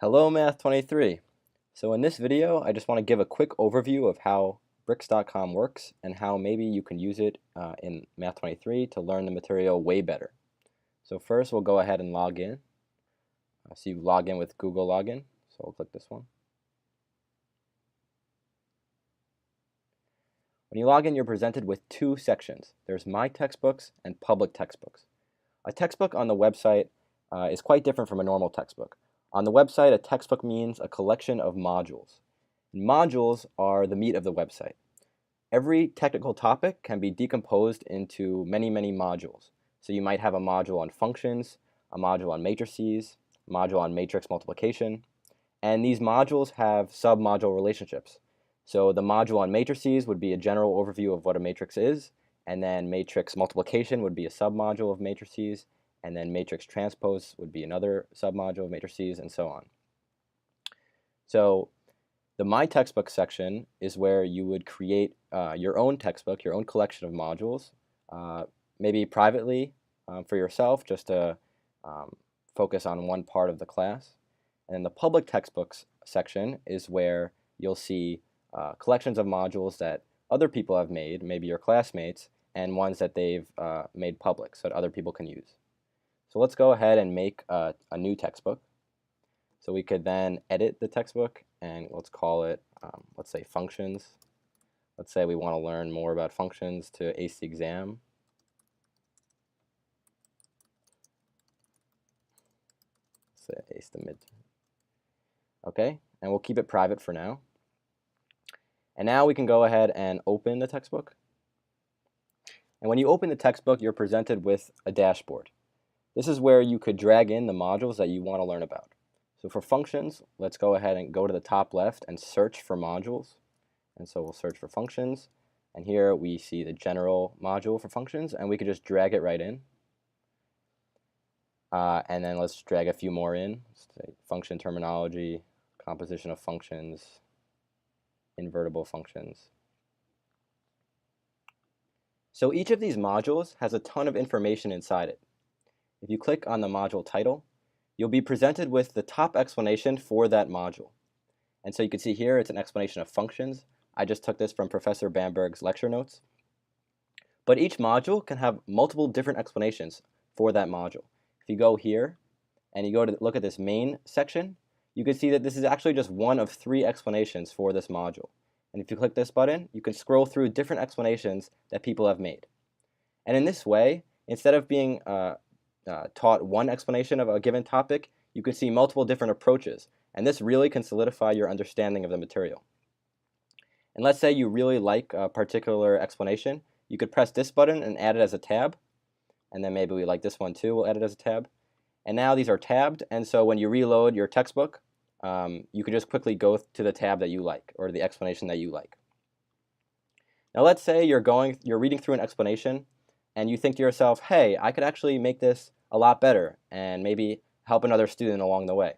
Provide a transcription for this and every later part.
Hello Math 23. So in this video, I just want to give a quick overview of how Brcks.com works and how maybe you can use it in Math 23 to learn the material way better. So first, we'll go ahead and log in. So you log in with Google Login. So we'll click this one. When you log in, you're presented with two sections. There's My Textbooks and Public Textbooks. A textbook on the website is quite different from a normal textbook. On the website, a textbook means a collection of modules. Modules are the meat of the website. Every technical topic can be decomposed into many modules. So you might have a module on functions, a module on matrices, a module on matrix multiplication, and these modules have sub-module relationships. So the module on matrices would be a general overview of what a matrix is, and then matrix multiplication would be a submodule of matrices, and then matrix transpose would be another submodule of matrices, and so on. So the My Textbook section is where you would create your own textbook, your own collection of modules, maybe privately for yourself, just to focus on one part of the class. And then the Public Textbooks section is where you'll see collections of modules that other people have made, maybe your classmates, and ones that they've made public so that other people can use. So let's go ahead and make a new textbook. So we could then edit the textbook, and let's call it, let's say, functions. Let's say we want to learn more about functions to ace the exam. Let's say ace the midterm. Okay, and we'll keep it private for now. And now we can go ahead and open the textbook. And when you open the textbook, you're presented with a dashboard. This is where you could drag in the modules that you want to learn about. So for functions, let's go ahead and go to the top left and search for modules. And so we'll search for functions. And here we see the general module for functions, and we could just drag it right in. And then let's drag a few more in. Let's say function terminology, composition of functions, invertible functions. So each of these modules has a ton of information inside it. If you click on the module title, you'll be presented with the top explanation for that module. And so you can see here it's an explanation of functions. I just took this from Professor Bamberg's lecture notes. But each module can have multiple different explanations for that module. If you go here and you go to look at this main section, you can see that this is actually just one of 3 explanations for this module. And if you click this button, you can scroll through different explanations that people have made. And in this way, instead of being taught one explanation of a given topic, you can see multiple different approaches, and this really can solidify your understanding of the material. And let's say you really like a particular explanation, you could press this button and add it as a tab, and then maybe we like this one too, we'll add it as a tab. And now these are tabbed, and so when you reload your textbook, you can just quickly go to the tab that you like, or the explanation that you like. Now let's say you're reading through an explanation, and you think to yourself, hey, I could actually make this a lot better and maybe help another student along the way.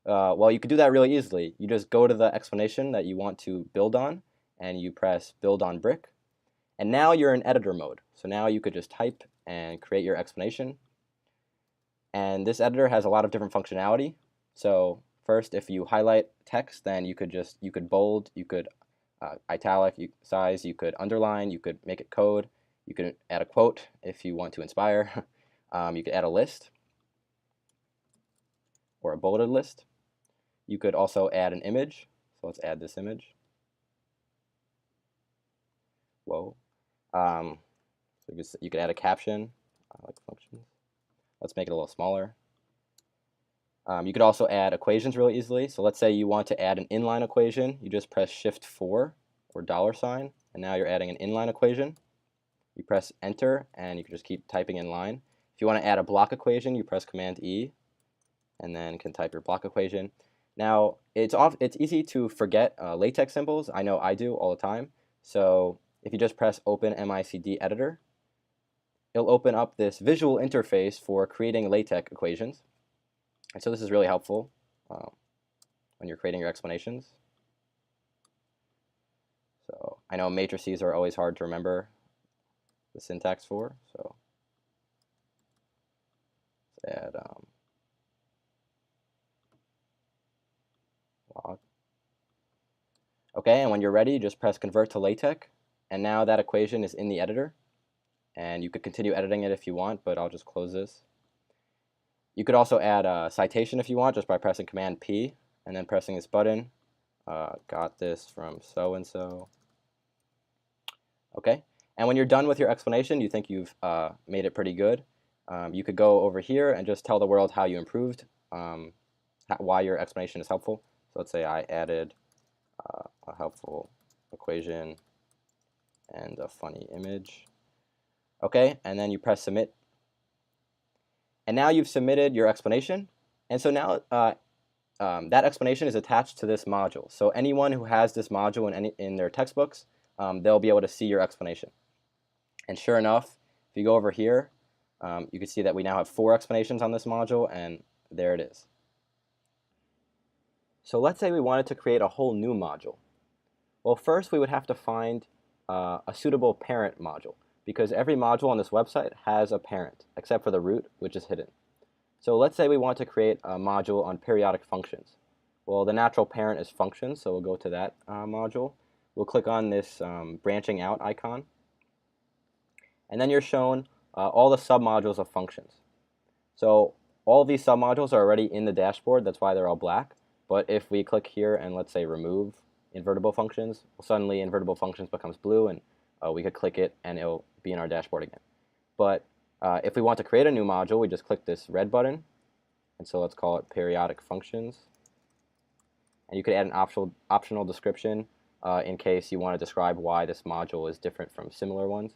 Well, you could do that really easily. You just go to the explanation that you want to build on, and you press Build on Brick. And now you're in editor mode. So now you could just type and create your explanation. And this editor has a lot of different functionality. So first, if you highlight text, then you could bold, you could italic size, you could underline, you could make it code. You can add a quote if you want to inspire. You could add a list or a bulleted list. You could also add an image. So let's add this image. Whoa. So you could add a caption, like functions. Let's make it a little smaller. You could also add equations really easily. So let's say you want to add an inline equation. You just press Shift-4 or $, and now you're adding an inline equation. You press Enter, and you can just keep typing in line. If you want to add a block equation, you press Command-E, and then can type your block equation. Now, it's easy to forget LaTeX symbols. I know I do all the time. So if you just press Open MICD Editor, it'll open up this visual interface for creating LaTeX equations. And so this is really helpful when you're creating your explanations. So I know matrices are always hard to remember the syntax for, so let's add Plot. Okay, and when you're ready, just press Convert to LaTeX, and now that equation is in the editor, and you could continue editing it if you want, but I'll just close this. You could also add a citation if you want, just by pressing Command P, and then pressing this button. Got this from so-and-so. Okay, and when you're done with your explanation, you think you've made it pretty good, you could go over here and just tell the world how you improved, why your explanation is helpful. So let's say I added a helpful equation and a funny image. Okay, and then you press Submit. And now you've submitted your explanation, and so now that explanation is attached to this module. So anyone who has this module in their textbooks, they'll be able to see your explanation. And sure enough, if you go over here, you can see that we now have 4 explanations on this module, and there it is. So let's say we wanted to create a whole new module. Well, first we would have to find a suitable parent module, because every module on this website has a parent, except for the root, which is hidden. So let's say we want to create a module on periodic functions. Well, the natural parent is functions, so we'll go to that module. We'll click on this branching out icon, and then you're shown all the submodules of functions. So all of these submodules are already in the dashboard, that's why they're all black. But if we click here and let's say remove invertible functions, well, suddenly invertible functions becomes blue, and we could click it and it'll be in our dashboard again. But if we want to create a new module, we just click this red button, and so let's call it periodic functions. And you could add an optional description in case you want to describe why this module is different from similar ones.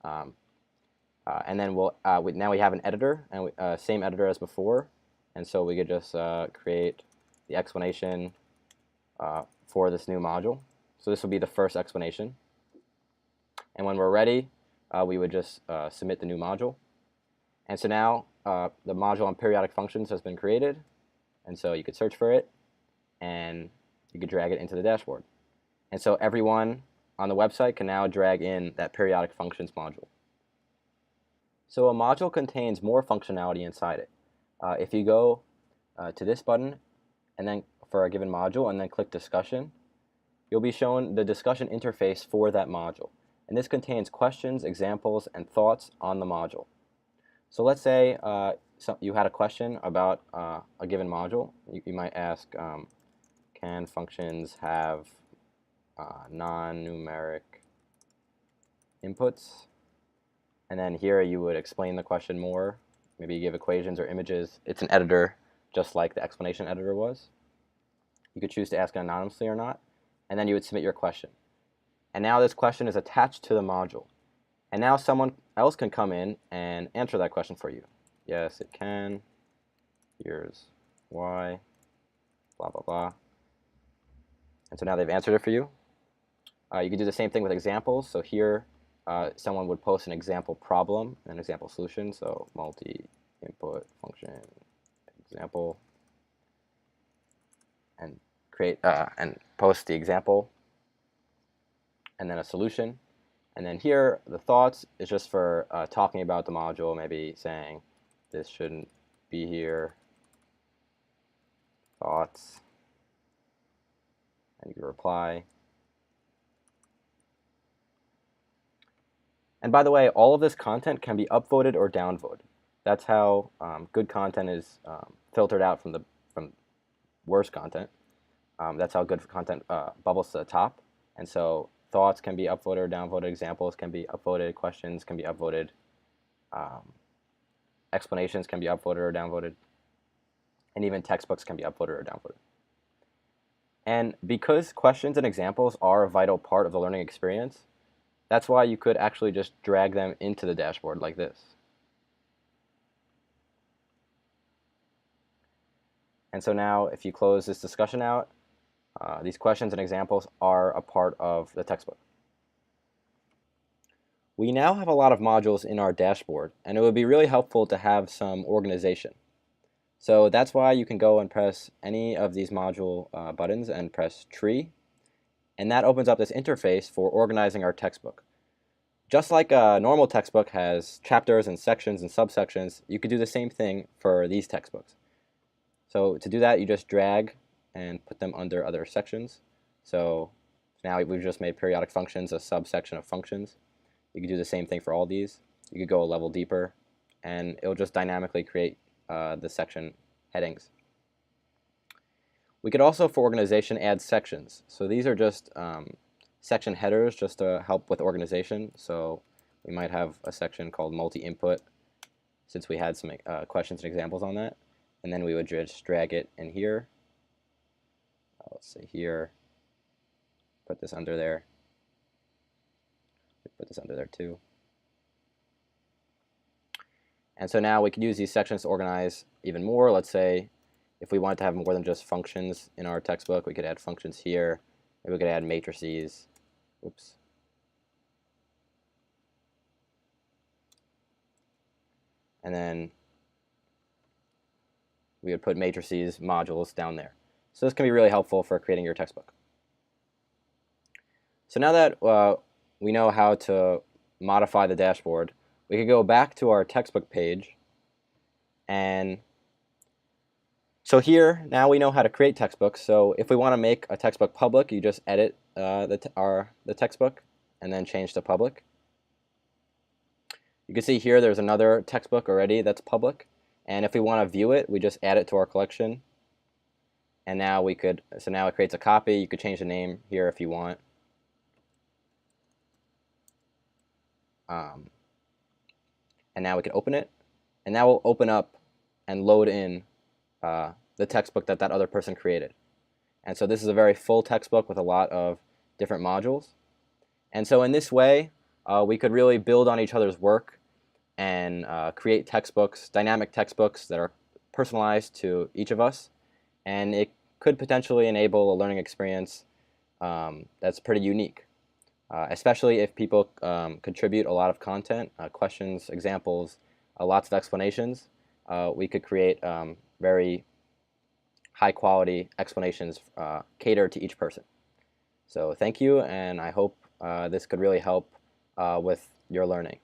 And then now we have an editor, and same editor as before, and so we could just create the explanation for this new module. So this will be the first explanation. And when we're ready, we would just submit the new module. And so now the module on periodic functions has been created, and so you could search for it, and you could drag it into the dashboard. And so everyone on the website can now drag in that periodic functions module. So a module contains more functionality inside it. If you go to this button and then for a given module and then click discussion, you'll be shown the discussion interface for that module. And this contains questions, examples, and thoughts on the module. So let's say you had a question about a given module. You might ask, can functions have non-numeric inputs? And then here you would explain the question more. Maybe you give equations or images. It's an editor, just like the explanation editor was. You could choose to ask it anonymously or not. And then you would submit your question. And now this question is attached to the module. And now someone else can come in and answer that question for you. Yes, it can. Here's why. Blah, blah, blah. And so now they've answered it for you. You can do the same thing with examples. So here, someone would post an example problem and an example solution. So multi-input function example, and create and post the example, and then a solution. And then here, the thoughts is just for talking about the module, maybe saying this shouldn't be here. Thoughts. And you can reply. And by the way, all of this content can be upvoted or downvoted. That's how good content is filtered out from worse content. That's how good content bubbles to the top. And so thoughts can be upvoted or downvoted, examples can be upvoted, questions can be upvoted, explanations can be upvoted or downvoted, and even textbooks can be upvoted or downvoted. And because questions and examples are a vital part of the learning experience, that's why you could actually just drag them into the dashboard like this. And so now if you close this discussion out, these questions and examples are a part of the textbook. We now have a lot of modules in our dashboard, and it would be really helpful to have some organization. So that's why you can go and press any of these module buttons and press tree, and that opens up this interface for organizing our textbook. Just like a normal textbook has chapters and sections and subsections, you could do the same thing for these textbooks. So to do that, you just drag and put them under other sections. So now we've just made periodic functions a subsection of functions. You could do the same thing for all these. You could go a level deeper, and it'll just dynamically create the section headings. We could also, for organization, add sections. So these are just section headers just to help with organization. So we might have a section called multi-input, since we had some questions and examples on that. And then we would just drag it in here. Let's say here, put this under there. Put this under there too. And so now we can use these sections to organize even more. Let's say if we wanted to have more than just functions in our textbook, we could add functions here. Maybe we could add matrices. Oops. And then we would put matrices modules down there. So this can be really helpful for creating your textbook. So now that we know how to modify the dashboard, we could go back to our textbook page. And so here, now we know how to create textbooks. So if we want to make a textbook public, you just edit the textbook and then change to public. You can see here there's another textbook already that's public. And if we want to view it, we just add it to our collection. And now we could, so now it creates a copy. You could change the name here if you want. And now we can open it. And that will open up and load in the textbook that other person created. And so this is a very full textbook with a lot of different modules. And so in this way, we could really build on each other's work and create textbooks, dynamic textbooks that are personalized to each of us. And it could potentially enable a learning experience that's pretty unique, especially if people contribute a lot of content, questions, examples, lots of explanations. We could create very high-quality explanations catered to each person. So thank you, and I hope this could really help with your learning.